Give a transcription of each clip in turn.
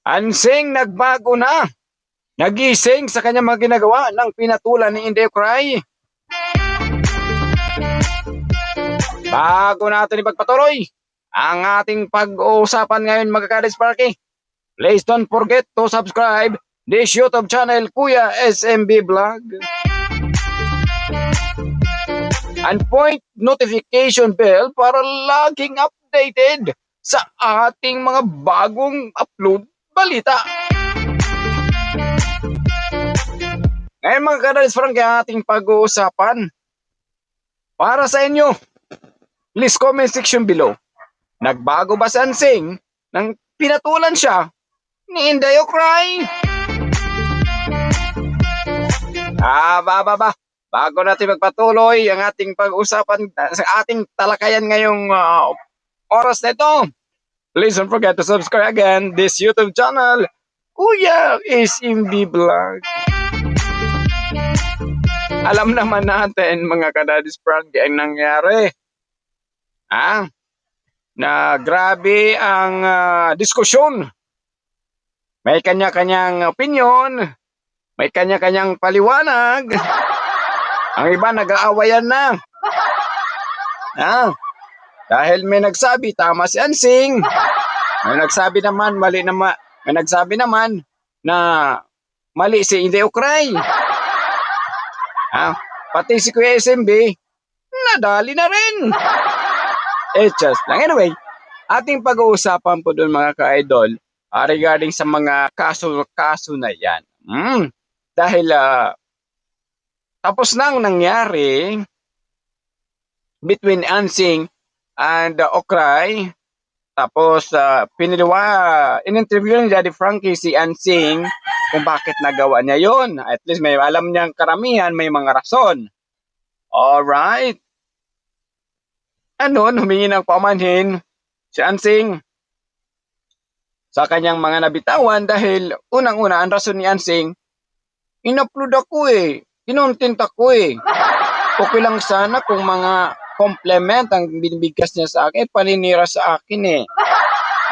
Ansing nagbago na. Nagising sa kanyang mga ginagawa ng pinatulan ni Inday Cry. Bago natin ipagpatuloy ang ating pag-uusapan ngayon, mga ka-Disparky, please don't forget to subscribe this YouTube channel, Kuya SMB Vlog. And point notification bell para laging updated sa ating mga bagong upload balita. Ngayon, mga ka-Disparky, ang ating pag-uusapan para sa inyo. Please comment section below. Nagbago ba si Ansing nang pinatulan siya ni Inday Cry? Bago natin magpatuloy ang ating pag-usapan sa ating talakayan ngayong oras na ito, please don't forget to subscribe again this YouTube channel, Kuya SMB Vlog. Alam naman natin, mga ka-Disparky, ang nangyari. Na grabe ang diskusyon. May kanya-kanyang opinion, may kanya-kanyang paliwanag. Ang iba nag-aawayan na. Dahil may nagsabi tama si Ansing, may nagsabi naman mali naman, may nagsabi naman na mali si Inday Cry. Pati si Kuya SMB nadali na rin. Just lang. Anyway, ating pag-uusapan po doon, mga ka-idol, regarding sa mga kaso na yan. Dahil tapos nang nangyari between Ansing and Cry. Tapos in-interview ni Daddy Frankie si Ansing kung bakit nagawa niya yon. At least may alam niyang karamihan, may mga rason. Alright. Humingi ng paumanhin si Ansing sa kanyang mga nabitawan dahil unang-una, ang rason ni Ansing, in-upload ako kinontent ako Okay lang sana kung mga compliment ang binibigkas niya sa akin, paninira sa akin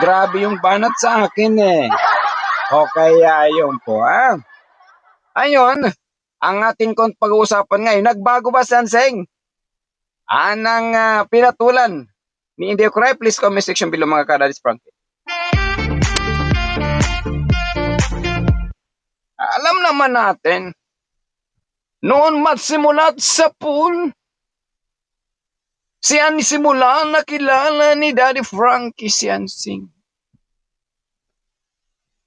Grabe yung banat sa akin O kaya yun po Ayun, ang ating pag-uusapan ngayon, nagbago ba si Ansing? Anang pinatulan ni Inday Cry? Please comment section below, mga ka-Disparky. Alam naman natin, noon magsimulat sa pool, siya simula nakilala ni Daddy Frankie si Ansing.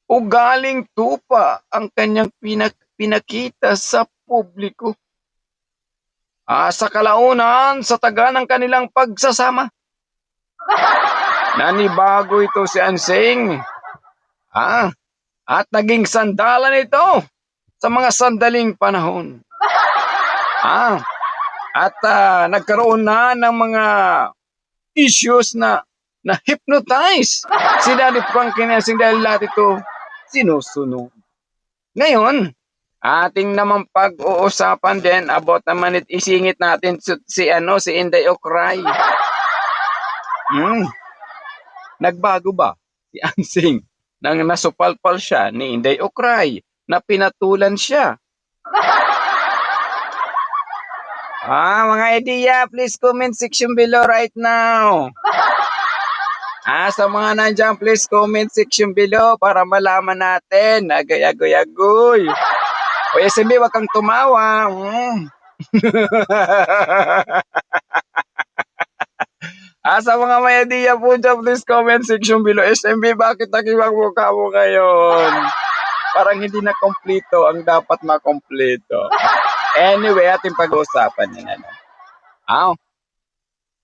Ugaling tupa ang kanyang pinakita sa publiko. Sa kalaunan, sa taga ng kanilang pagsasama, nanibago ito si Ansing. At naging sandalan ito sa mga sandaling panahon. At nagkaroon na ng mga issues na hypnotize si Daddy Frankie ni Ansing dahil lahat ito sinusunod. Ngayon, ating naman pag-uusapan din about naman isingit natin si Inday Cry. Nagbago ba si Ansing nang nasupalpal siya ni Inday Cry na pinatulan siya? Mga idea, please comment section below right now. Sa mga nandiyan, please comment section below para malaman natin. Agoy. O SMB, wag kang tumawa. Sa mga may idea po dyan, please comment section below. SMB, bakit nakiwang mukha mo ngayon? Parang hindi na kompleto ang dapat makompleto. Anyway, ating pag-uusapan yan.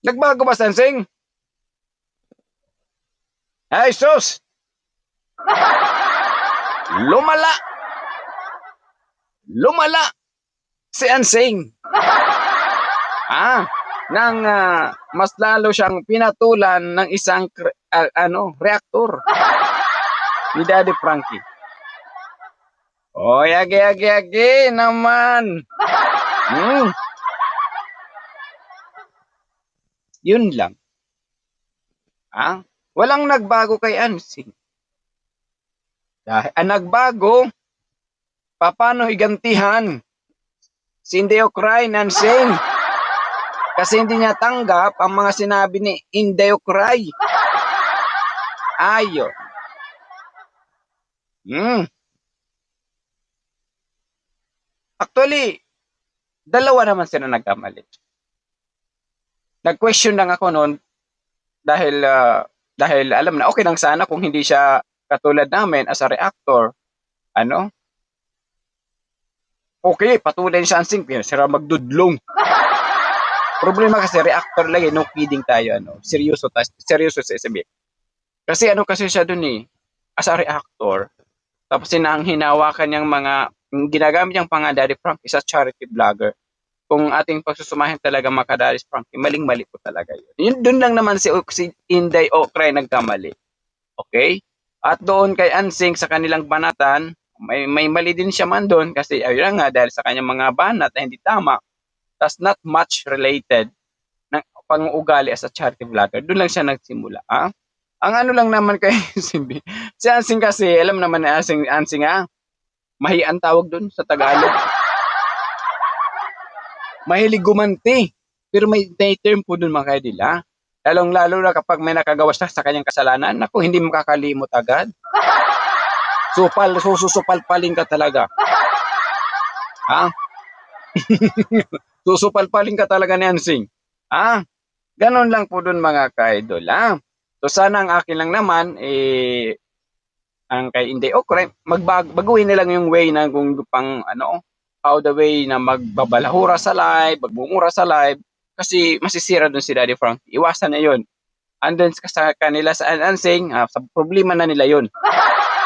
Nagbago ba si Ansing? Ay, sus! Lumala si Ansing. Nang mas lalo siyang pinatulan ng isang reactor ni Daddy Frankie. Yagi naman. Yun lang. Walang nagbago kay Ansing. Dahil ang nagbago, paano higantihan si Inday Okray Nansing? Kasi hindi niya tanggap ang mga sinabi ni Inday Okray. Ayon. Actually, dalawa naman sila nagkamali. Nag-question lang ako noon dahil alam na okay lang sana kung hindi siya katulad namin as a reactor. Ano? Okay, patuloy siya ang sing, sira magdudlong. Problema kasi reactor lang no kidding tayo, seryoso sa SMB. Kasi kasi siya dun as a reactor, tapos hinawakan niyang ginagamit niyang Daddy Frankie sa charity vlogger. Kung ating pagsusumahin talaga Daddy Frankie, maling-mali po talaga yun. Dun lang naman si Inday Okray nagkamali. Okay? At doon kay Ansing sa kanilang banatan, may mali din siya man doon kasi ayun nga dahil sa kanyang mga banat na hindi tama, that's not much related ng pang-uugali as a charity vlogger. Doon lang siya nagsimula. Ang lang naman kay si Ansing kasi, alam naman na Ansing mahian tawag doon sa Tagalog. Mahilig gumanti. Pero may term po doon mga kaidila. Lalong-lalo na kapag may nakagawa siya sa kanyang kasalanan, naku, hindi makakalimot agad. Sususupalpalin ka talaga. Susupalpalin ka talaga ni Ansing. Ganon lang po doon mga ka-idol. So sana ang akin lang naman, ang kay Inday Okray, baguhin na lang yung way na kung how the way na magbabalahura sa live, magbumura sa live, kasi masisira doon si Daddy Frankie. Iwasan na yun. And then sa kanila sa Ansing, sa problema na nila yun.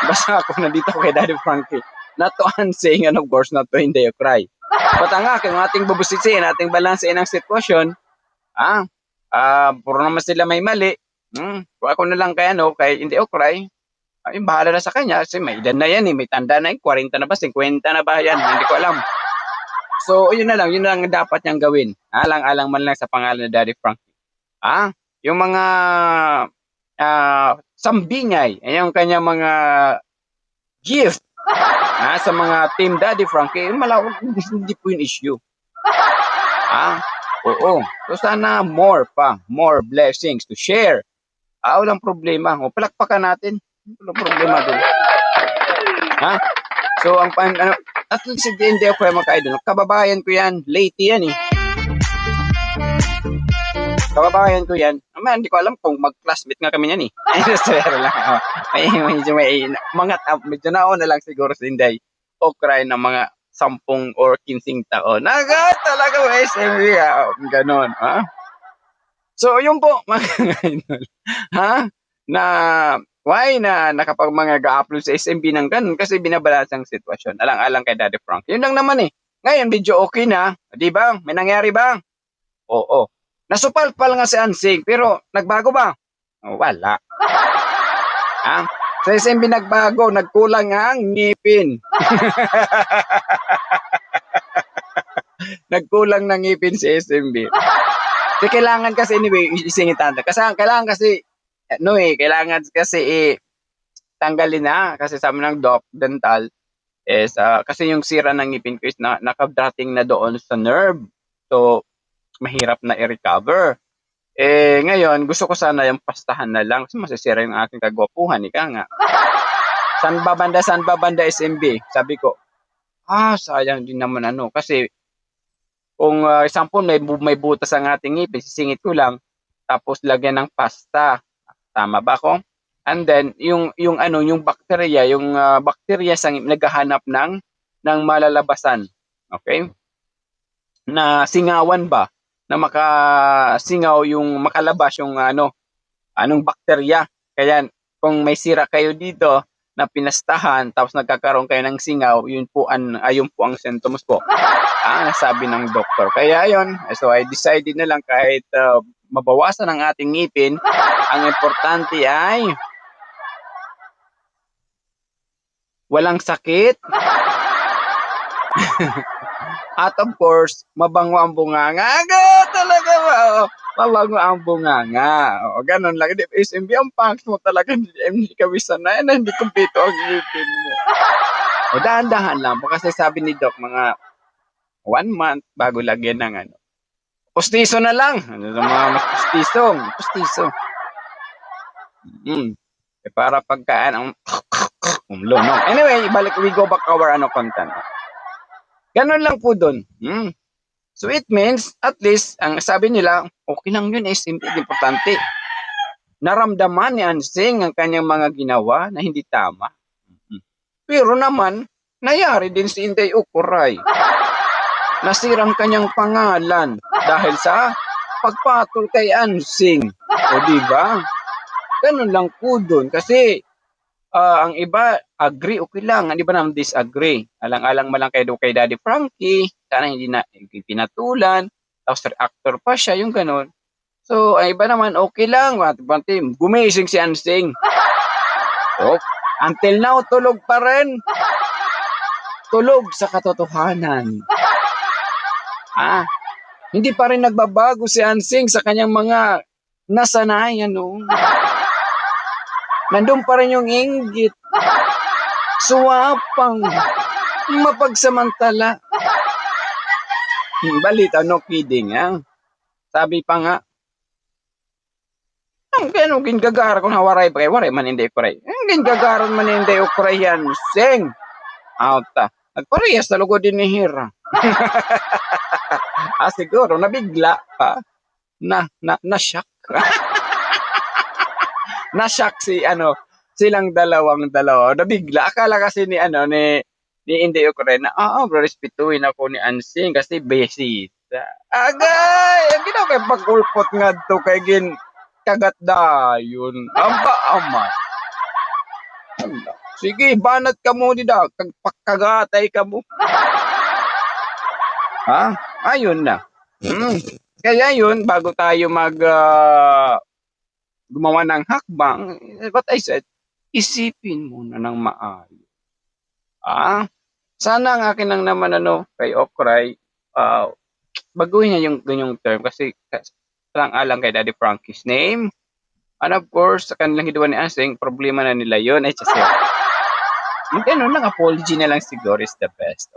Basta ako nandito kay Daddy Frankie. Not to Ansing and of course not to Inday Okray. But ang ating babusisin, ating balansein ang sitwasyon, puro naman sila may mali. Kung ako na lang kay Inday Okray, bahala na sa kanya kasi may edad na yan may tanda na 40 na ba, 50 na ba yan, hindi ko alam. So, yun na lang dapat niyang gawin. Alang-alang man lang sa pangalan ni Daddy Frankie. Yung mga sambingay, yung kanyang mga gift sa mga Team Daddy Frankie, hindi po yung issue. Oo. So, sana more blessings to share. Walang problema. Palakpakan natin. Walang problema doon. So, at least hindi ako yung mga-idol. Kababayan ko yan. Late yan Kababayan ko yan. Hindi ko alam kung mag-classmate nga kami yan Swear lang. Medyo nauna lang siguro si Inday Okray ng mga 10 or 15 taon. Talaga SMB. Ganon. So, yun po, mga idol. Why na nakapag mga ga-upload sa SMB ng ganun? Kasi binabalance ang sitwasyon. Alang-alang kay Daddy Frank. Yun lang naman Ngayon, video okay na. Di ba? May nangyari ba? Oo. Nasupalpal nga si Ansing, pero nagbago ba? Wala. Sa SMB nagbago, nagkulang ang ngipin. Nagkulang ng ngipin si SMB. So, kailangan kasi isingitan. Kailangan kasi tanggalin na kasi sabi ng doc dental is kasi yung sira ng ngipin ko is nakadating na doon sa nerve. So, mahirap na i-recover. Ngayon, gusto ko sana yung pastahan na lang kasi masisira yung aking kagwapuhan. Ika nga. Saan ba banda SMB? Sabi ko, sayang din naman kasi kung example, may butas ang ating ngipin, sisingit ko lang, tapos lagyan ng pasta. Tama ba ko? And then, yung bakterya, bakterya sa ngipin, naghahanap ng malalabasan. Okay? Na singawan ba? Na makasingaw makalabas yung anong bakterya. Kaya, kung may sira kayo dito, na pinastahan, tapos nagkakaroon kayo ng singaw, ayun po ang symptoms po. Sabi ng doktor. Kaya ayun, so I decided na lang kahit mabawasan ang ating ngipin, ang importante ay walang sakit. At of course, mabango ang bunganga. Talaga ba? mabango ang bunganga. O, ganun lang. Hindi, SMB, ang pangit mo talaga. Hindi kami sanay na hindi kumpleto ang ngipin mo. O, dahan-dahan lang. Kasi sabi ni Doc, mga 1 month bago lagyan ng ano. Pustiso na lang. Ano sa mga mas pustiso? Pustiso. Para pagkaan ang lumlunong. Anyway, we go back our content. Ganun lang po dun. So it means, at least, ang sabi nila, okay lang yun, simple, importante. Naramdaman ni Ansing ang kanyang mga ginawa na hindi tama. Pero naman, nangyari din si Inday Ukuray. Nasirang kanyang pangalan dahil sa pagpatol kay Ansing. O diba? Ganun lang po dun. Kasi, ang iba, agree, okay lang. Ang iba naman disagree. Alang-alang malang kay Daddy Frankie. Sana hindi na pinatulan. Tapos reactor pa siya, yung ganun. So, ang iba naman, okay lang. Gumising si Ansing. Oh, until now, tulog pa rin. Tulog sa katotohanan. Hindi pa rin nagbabago si Ansing sa kanyang mga nasanayan. Nandun pa rin yung inggit. Suwapang. Mapagsamantala. Balita, no kidding, Sabi pa nga, ang gagara kung hawaray pa waray man hindi pray. Ang gagaron man hindi ukray yan, sing. Auta. Nagparehas na lugod din ni Hira. Siguro, nabigla pa. Na-shock. Na-shock silang dalawa. Nabigla. Akala kasi ni Inday Ukray na, respetuhin ako ni Ansing kasi besita. Agay! Ang ginawa kay pagkulpot nga to kay kagat dayon. Ama. Sige, banat ka mo nila. Kagatay ka mo. Ayun na. Kaya yun, bago tayo gumawa ng hakbang, what I said, isipin muna ng maayos. Sana ang akin lang naman kay Okray, baguhin niya yung ganyong term kasi alang kay Daddy Frankie's name. And of course, sa kanilang hiduan ni Ansing, problema na nila yun. Lang, apology na lang siguro is the best.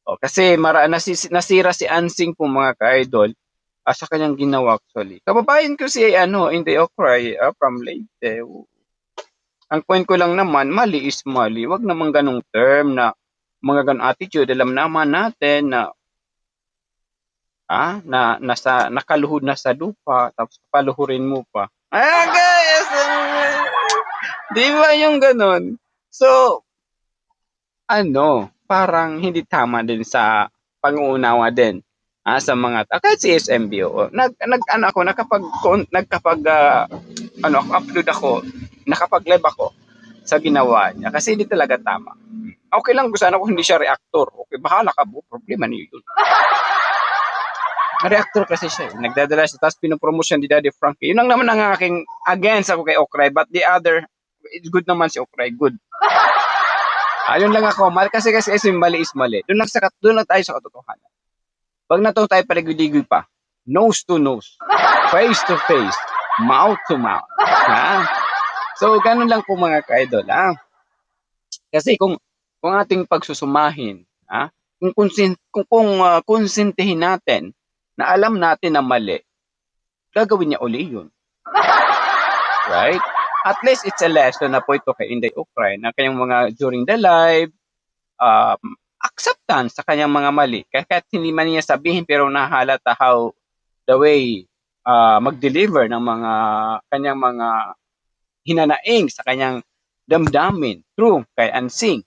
Kasi nasira si Ansing po mga ka-idol sa kanyang ginawa actually. Kababayan ko si Inday Okray from Leyte. Ang point ko lang naman, mali is mali. Wag naman ganong term na mga ganong attitude. Alam naman natin na nakaluhod na sa lupa, tapos paluhurin mo pa. Guys! Di ba yung ganon? So, parang hindi tama din sa pang-uunawa din sa mga kahit si SMBO. Upload ako, nakapag-live ako sa ginawa niya kasi hindi talaga tama. Okay lang kung sana hindi siya reactor. Okay, bahala ka po. Problema niyo yun. Reactor kasi siya. Nagdadala siya. Tapos pinopromotion ni Daddy Frankie. Yun lang naman ang aking against ako kay Okray. But the other, it's good naman si Okray. Good. Yun lang ako. Kasi mali is mali. Doon lang tayo sa katotohanan. Pag na to tayo paligoy-ligoy pa. Nose to nose. Face to face. Mouth to mouth. So, ganun lang po mga ka-idol. Kasi kung ating pagsusumahin, kung konsintihin natin na alam natin na mali, gagawin niya uli yun. Right? At least it's a lesson na po ito kay Inday Ukray na kanyang mga during the live, acceptance sa kanyang mga mali. Kahit hindi man niya sabihin pero nahalata how the way mag-deliver ng mga kanyang mga hinanaing sa kanyang damdamin through kay Ansing.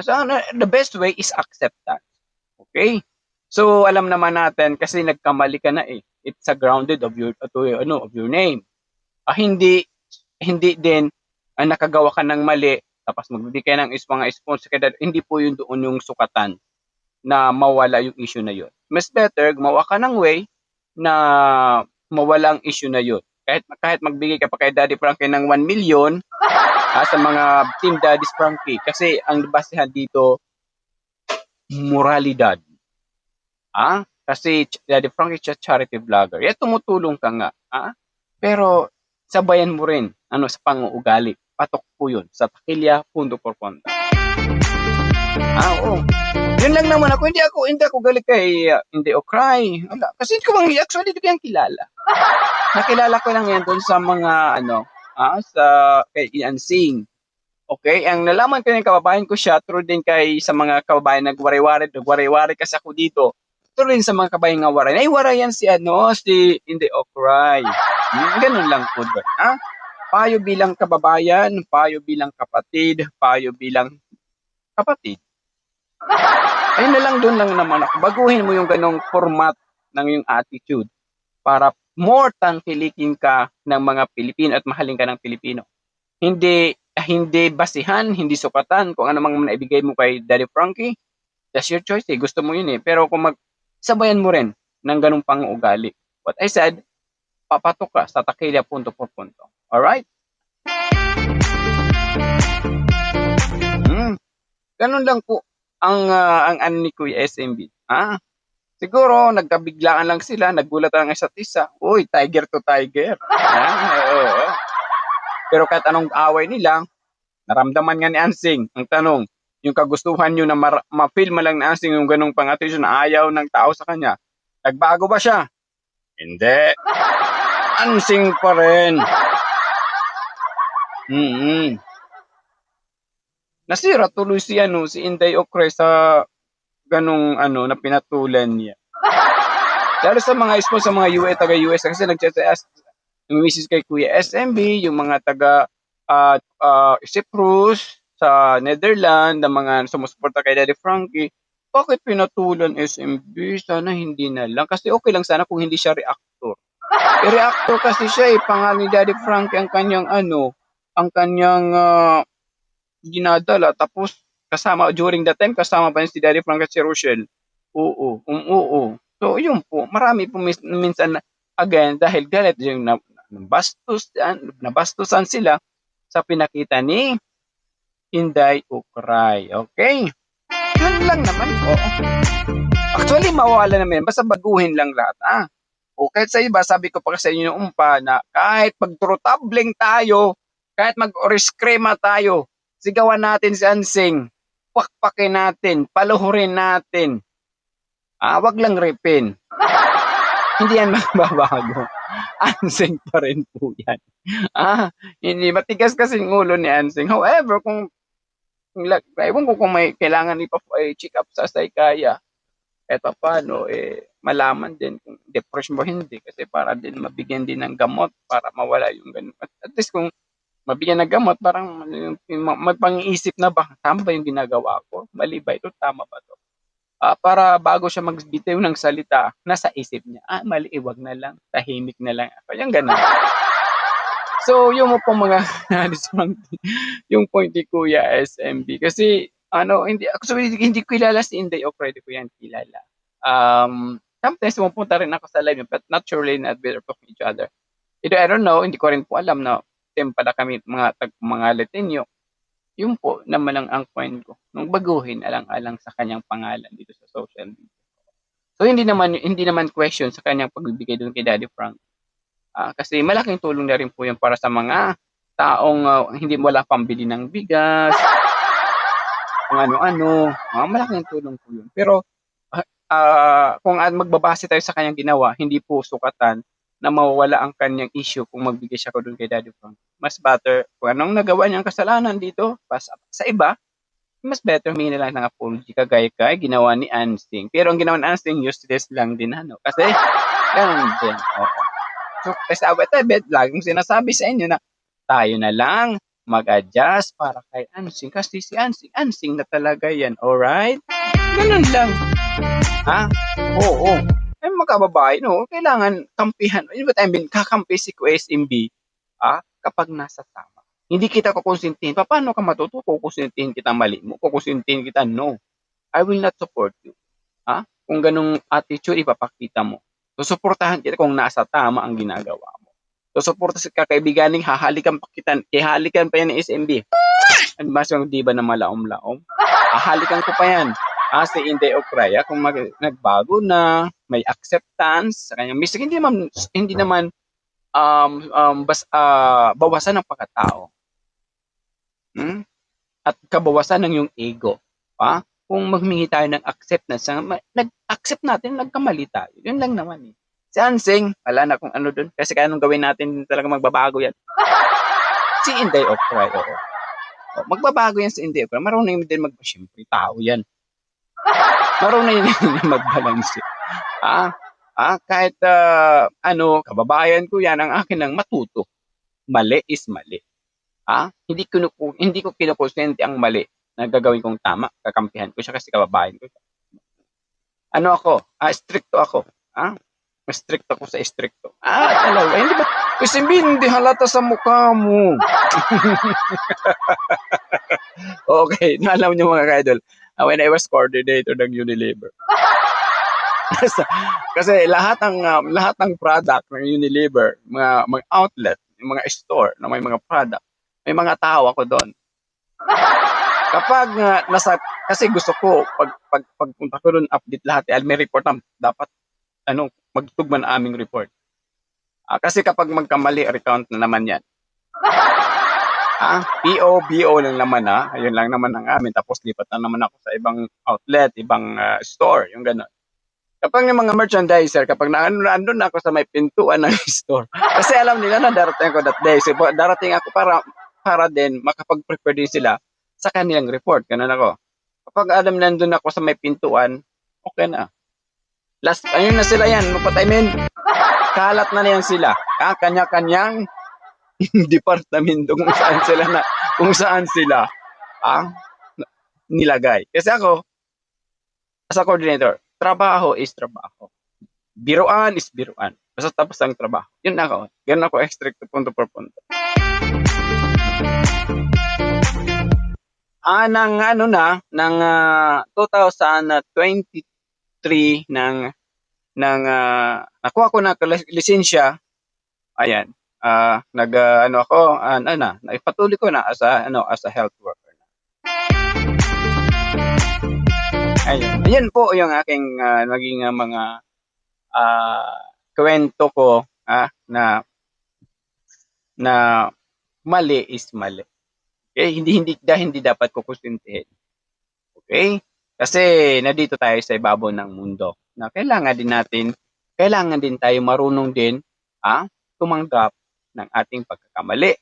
So the best way is acceptance. Okay? So alam naman natin kasi nagkamali ka na it's a grounded of your name. Hindi din nakagawa ka ng mali tapos magbibigay ng mga sponsor kaya hindi po yun doon yung sukatan na mawala yung issue na yun. Mas better gumawa ka ng way na mawala ang issue na yun. Kahit magbigay ka pa kay Daddy Frankie ng 1 million sa mga Team Daddy's Frankie kasi ang basehan dito moralidad. Kasi Daddy Frankie charity vlogger. Tumutulong ka nga. Pero sabayan mo rin sa pang-uugali. Patok po yun sa takilya, punto por punto. Oo. Yun lang naman ako. Hindi ako galit kay Hindi o Cry. Wala. Kasi actually, hindi ko yan kilala. Nakilala ko lang yan doon sa mga kay Ian Sing. Okay, ang nalaman ko ng kababayan ko siya, true din sa mga kababayan nagwari-wari kasi ako dito. True din sa mga kababayan nga waray. Ay, warayan si Hindi o Cry. Ganun lang po doon. Payo bilang kababayan, payo bilang kapatid, payo bilang kapatid. Ayun na lang, doon lang naman ako. Baguhin mo yung ganong format ng yung attitude para more tangkilikin ka ng mga Pilipino at mahalin ka ng Pilipino. Hindi basihan, hindi sukatan kung ano mang naibigay mo kay Daddy Frankie. That's your choice. Gusto mo yun . Pero kung sabayan mo rin ng ganung pang-uugali. What I said, papatok ka sa takilya punto por punto. Alright? Ganun lang po ang ni Kuya SMB. Siguro nagkabiglaan lang sila, nagulat ang isa't isa. Uy, tiger to tiger. Oo. Pero kahit anong away nila, naramdaman nga ni Ansing. Ang tanong, yung kagustuhan nyo na ma-feel mo lang ni Ansing yung ganung pang-attitude na ayaw ng tao sa kanya, nagbago ba siya? Hindi. Ansing pa rin. Nasira tuloy si Inday Ocre sa ganung na pinatulan niya. Lalo sa mga sa mga taga-US kasi nagchat-ask yung misis kay Kuya SMB, yung mga taga Cyprus sa Netherlands, na mga sumusuporta kay Daddy Frankie, bakit pinatulan SMB? Sana hindi na lang. Kasi okay lang sana kung hindi siya reactor. Reactor kasi siya pangalan ni Daddy Frankie ang kanyang ginadala. Tapos kasama during that time, kasama pa si Daddy Frankie at si Rochelle. Oo. So yun po, marami po minsan again dahil galit yung nabastusan sila sa pinakita ni Inday Ocray. Okay? Yun lang naman po. Actually, mawawala naman. Basta baguhin lang lahat. O kahit sa iba, sabi ko pa sa inyo noong na kahit magturutabling tayo, kahit mag-oris crema tayo, sigawan natin si Ansing, pakpakin natin, paluhurin natin. Wag lang ripin. Hindi yan magbabago. Ansing pa rin po yan. Hindi matigas kasi yung ulo ni Ansing. However, ewan ko kung may kailangan check up sa Saykaya, eto paano, malaman din kung depression mo hindi, kasi para din mabigyan din ng gamot para mawala yung ganun. At least kung mabigyan ng gamot, parang magpang-iisip na ba, tama ba yung ginagawa ko? Mali ba ito? Tama ba ito? Para bago siya magbitiw ng salita, nasa isip niya, mali, wag na lang, tahimik na lang ako. Yung ganun. So, yung mo pong mga yung point ni Kuya SMB. Kasi, hindi ko kilala si Inday Ocre, di ko yan kilala. Sometimes pumunta rin ako sa live, but not surely not better talk each other. I don't know, hindi ko rin po alam na pala kami mga Latino. Yun po naman ang point ko. Nung baguhin alang-alang sa kanyang pangalan dito sa social media. So hindi naman question sa kanyang pagbibigay doon kay Daddy Frank. Kasi malaking tulong na rin po yan para sa mga taong hindi wala pambili ng bigas, kung ano-ano. Malaking tulong po yun. Pero kung magbabase tayo sa kanyang ginawa, hindi po sukatan na mawawala ang kanyang issue kung magbigay siya ko doon kay Daddy Frank. Mas better, kung anong nagawa niyang kasalanan dito, sa iba, mas better humingi na lang ng apology kagaya ginawa ni Ansing. Pero ang ginawa ni Ansing, useless lang din. Kasi, ganun din. So, kasi laging sinasabi sa inyo na tayo na lang mag-adjust para kay Ansing. Kasi si Ansing na talaga yan. Alright? Ganun lang. Oo. Mga kababae, kailangan kampihan. Kakampi si QSMB kapag nasa tama. Hindi kita kukonsintihin. Paano ka matuto? Kukonsintihin kita mali mo. Kukonsintihin kita, no. I will not support you. Kung ganung attitude ipapakita mo. Susuportahan kita kung nasa tama ang ginagawa mo. Susuporta sa kakaibiganing hahalikan pa yan ng SMB. Ano ba siyang diba na malaom-laom? Hahalikan ko pa yan. Si Inday Ocraya kung nagbago na, may acceptance sa kanyang mistake, hindi naman bawasan ng pagkatao. At kabawasan ng yung ego. Kung maghingi tayo ng acceptance, nag-accept natin, nagkamali tayo. Yun lang naman eh. Si Ansing, wala na kung ano dun. Kasi kaya anong gawin natin, talaga magbabago yan. Si Inday Ocray, oo. Magbabago yan si Inday Ocray. Marunong din siyempre, tao yan. Marunong din magbalanse. Kahit kababayan ko yan, ang akin lang matuto. Mali is mali. Hindi ko kinukonsente ang mali na gagawin kong tama, kakampihan ko siya kasi kababayan ko siya. Ano ako? Stricto ako. Stricto ako sa stricto. Talaga. Hindi ba? Kasi hindi halata sa mukha mo. Okay, alam niyo mga ka-idol, when I was coordinator ng Unilever. Kasi lahat ng product ng Unilever, mga outlet, mga store na may mga product, may mga tao ako doon. Kapag kasi gusto ko pagpunta ko doon, update lahat, may report na dapat magtugma na aming report. Kasi kapag magkamali, recount na naman yan. BO lang naman ayun lang naman ang amin, tapos lipat na naman ako sa ibang outlet, ibang store, yung gano'n. Kapag yung mga merchandiser, kapag nandun ako sa may pintuan ng store, kasi alam nila na darating ako that day. So, darating ako para din makapag-prepare din sila sa kanilang report. Ganun ako. Kapag alam nandun ako sa may pintuan, okay na. Ayun na sila yan. Kalat na yan sila. Kanya-kanyang departamento kung saan sila nilagay. Kasi ako, as a coordinator, trabaho is trabaho. Biruan is biruan. Basta tapos ang trabaho. Yun ako. Ganun ako strict punto per punto. Ng 2023 nakuha ko na lisensya. Ayan. Naipatuloy ko na as a health worker. Ayun po yung aking naging mga kwento ko na mali is mali. Okay? Hindi dapat kukusintihin. Okay? Kasi nandito tayo sa ibabaw ng mundo na kailangan din tayo marunong din tumanggap ng ating pagkakamali.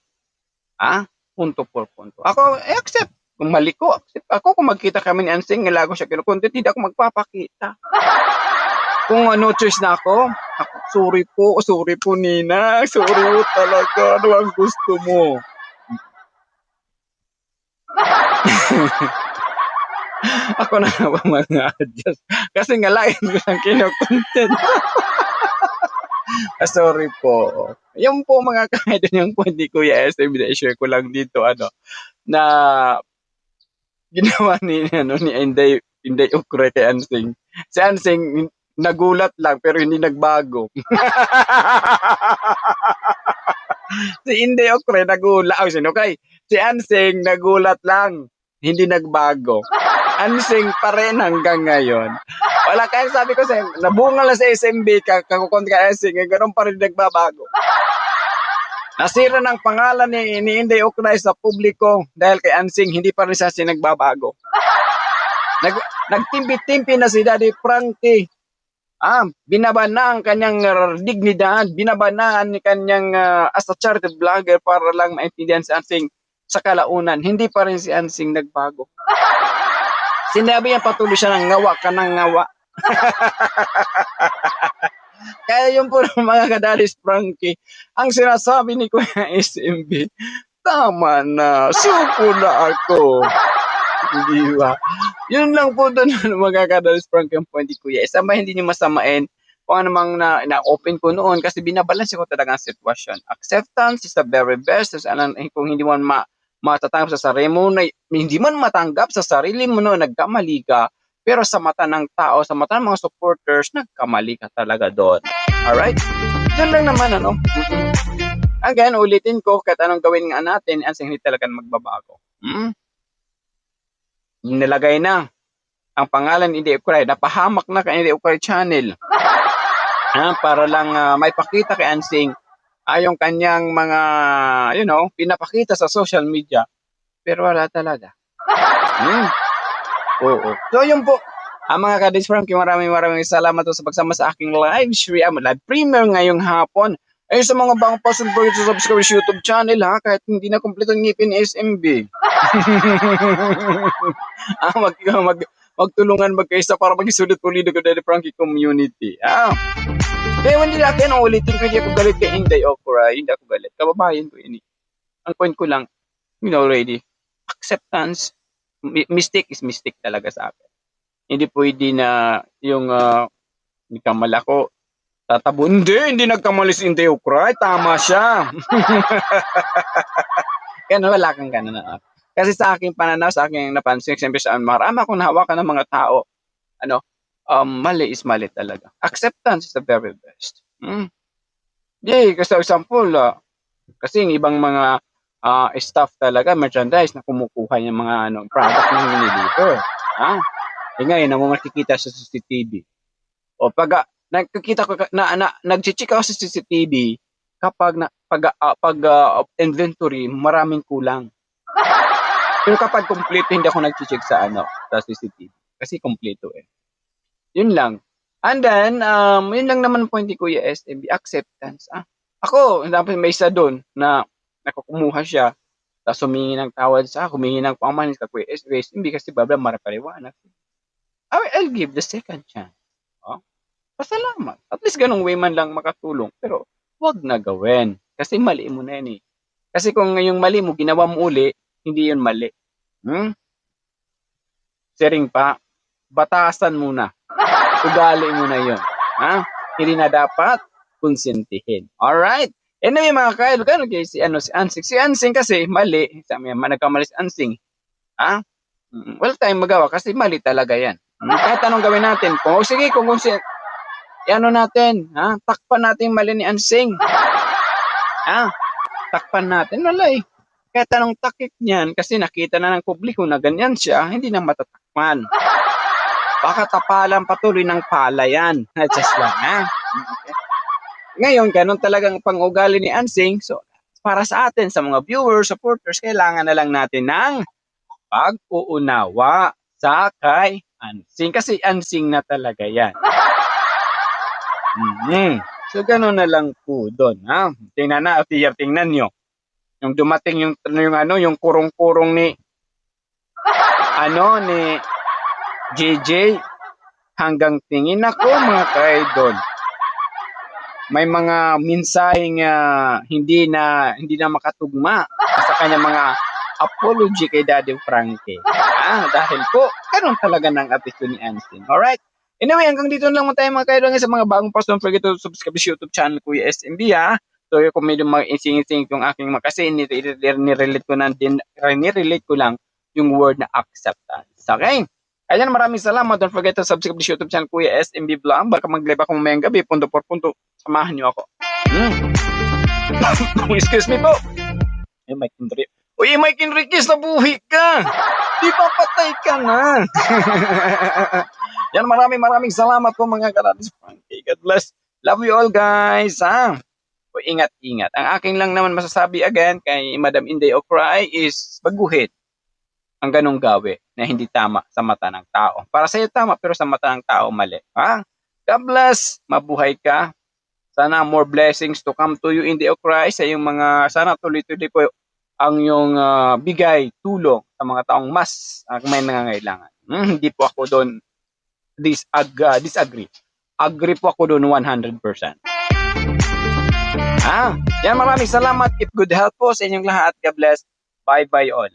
Punto por punto. Ako, accept. Kung mali ko, accept ako. Kung magkita kami ni Ansing, nilago siya kinukontent, hindi ako magpapakita. Kung choice na ako, sorry po Nina, sorry po talaga, ano ang gusto mo? Ako na ba mag-adjust? Kasi nga lain ko lang kinukontent. Sorry po. Yung po mga kahit yung po hindi Kuya SM, share ko lang dito na ginawa ni Inday Ukre kay Ansing. Si Ansing nagulat lang pero hindi nagbago. Si Inday Ukre nagulat. Si Ansing nagulat lang, hindi nagbago. Ansing pa rin hanggang ngayon. Wala kaya sabi ko nabungal na sa SMB, kakukonti ka Ansing, ganoon pa rin nagbabago. Nasira ng pangalan ni Inday Ukray sa publiko dahil kay Ansing, hindi pa rin siya nagbabago. Nagtimpi-timpi na si Daddy Frankie. Binaba na ang kanyang dignidad, binaba na ang kanyang as a charity vlogger para lang maintindihan si Ansing sa kalaunan. Hindi pa rin si Ansing nagbago. Sinabi niya patuloy siya ng ngawa ka ng ngawa. Kaya yun po mga kadalis Frankie, ang sinasabi ni Kuya SMB, tama na, suko na ako. Hindi ba? Yun lang po doon mga kadalis Frankie ang point ni Kuya. Hindi niyo masamain kung ano mang na-open ko noon kasi binabalance ko talaga ang sitwasyon. Acceptance is the very best. Kung hindi mo matatanggap sa sarili mo, hindi man matanggap sa sarili mo, nagkamali ka, pero sa mata ng tao, sa mata ng mga supporters, nagkamali ka talaga doon. Alright? Yun lang naman, Again, ulitin ko, kahit anong gawin nga natin, Ansing hindi talaga magbabago. Nilagay na. ang pangalan Inday Ukray, napahamak na kay Inday Ukray channel. Para lang may pakita kay Ansing yung kanyang mga, pinapakita sa social media. Pero wala talaga. Oo. So, yun po. Mga ka-Days Frankie, maraming salamat po sa pagsama sa aking live stream, live premiere ngayong hapon. Ayun sa mga bagong pa, don't to subscribe sa YouTube channel kahit hindi na kumpleto ng ngipin ni SMB. Magtulungan magkaisa para mag-isunod pulido ko dahil Frankie community. Kaya hindi natin ulitin ko, hindi ako galit kay Inday Okra, hindi ako galit. Kababayan ko yun. Ang point ko lang, already, acceptance, mistake is mistake talaga sa akin. Hindi pwede na yung kamala ko, tatabo. Hindi nagkamali si Inday Okra, tama siya. Kaya wala kang ganun na. Kasi sa aking pananaw, sa aking napansin, siyempre sa marami akong nahawakan ng mga tao, mali is mali talaga. Acceptance is the very best. Kasi example, kasi yung ibang mga staff talaga, merchandise na kumukuha yung mga product na nililiver. Ngayon, nakikita sa CCTV. O pag nakikita ko nag-check ako sa CCTV kapag pag inventory maraming kulang. Pero kapag kompleto hindi ako nag-check sa sa CCTV kasi kompleto Yun lang. And then yun lang naman po hindi Kuya SMB acceptance. Ako, dapat may isa doon na nakakumuha siya tapos humingi ng tawad humingi ng pamanis sa Kuya SMB kasi babla marapariwanag. I'll give the second chance. Pasalamat. At least ganung way man lang makatulong. Pero wag na gawin. Kasi mali mo na yan Kasi kung yung mali mo, ginawa mo uli, hindi yun mali. Sering pa, batasan muna. Ugali mo na yun. Hindi na dapat konsentihin. Alright? Anyway mga kaibigan, si Ansing. Si Ansing kasi mali. Nagkamali si Ansing. Wala tayong magawa kasi mali talaga yan. Kahit anong gawin natin. Kung natin, takpan natin mali ni Ansing. Takpan natin, wala Kahit anong takip niyan, kasi nakita na ng publiko na ganyan siya, hindi na matatakpan. Baka tapalan patuloy ng palayan. Just lang, Ngayon, ganun talagang pang-ugali ni Ansing. So, para sa atin, sa mga viewers, supporters, kailangan na lang natin ng pag-uunawa sa kay Ansing. Kasi Ansing na talaga yan. So, gano'n na lang po doon. Tingnan nyo. Yung dumating yung kurong-kurong ni JJ hanggang tingin ako mga ka-idol. May mga mensaheng hindi na makatugma sa kanya mga apology kay Daddy Frankie. Dahil po, gano'n talaga ng attitude ni Ansing. Alright? Anyway, hanggang dito lang tayo mga kailangan sa mga bagong post. Don't forget to subscribe sa YouTube channel Kuya SMB So kung medyo mag-ising-ising yung aking kasi nirelate ko lang yung word na acceptance. Okay? Ayan, maraming salamat. Don't forget to subscribe sa YouTube channel Kuya SMB Vlog. Baka mag-live ako mamayang gabi, punto por punto. Samahan niyo ako. Excuse me po. Mike Enriquez. Mike Enriquez, nabuhi ka. Di ba patay ka na? Yan, maraming salamat po mga ka-Dads Frankie. God bless. Love you all guys. Ingat-ingat. Ang aking lang naman masasabi again kay Madam Inday Okray is baguhin ang ganong gawi na hindi tama sa mata ng tao. Para sa iyo tama pero sa mata ng tao mali. God bless. Mabuhay ka. Sana more blessings to come to you Inday Okray sa iyong mga sana tuloy-tuloy po ang iyong bigay tulong sa mga taong mas may nangangailangan. Hindi po ako doon disagree. Agree po ako doon 100%. Yan, maraming salamat. Keep good health po sa inyong lahat. God bless. Bye-bye all.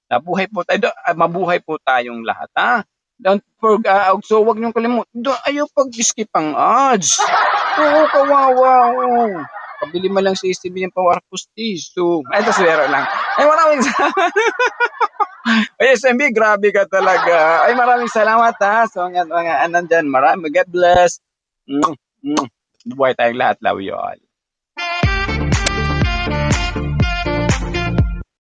Mabuhay po tayong lahat. Don't forget, so wag niyong kalimutan. Ayaw pag-skip ang ads. Oo, kawawa. Pabili mo lang si STB yung power pustiso. Ito swero lang. Maraming salamat. SMB, grabe ka talaga. Maraming salamat So, mga nandyan, God bless. Buhay tayong lahat. Love you all.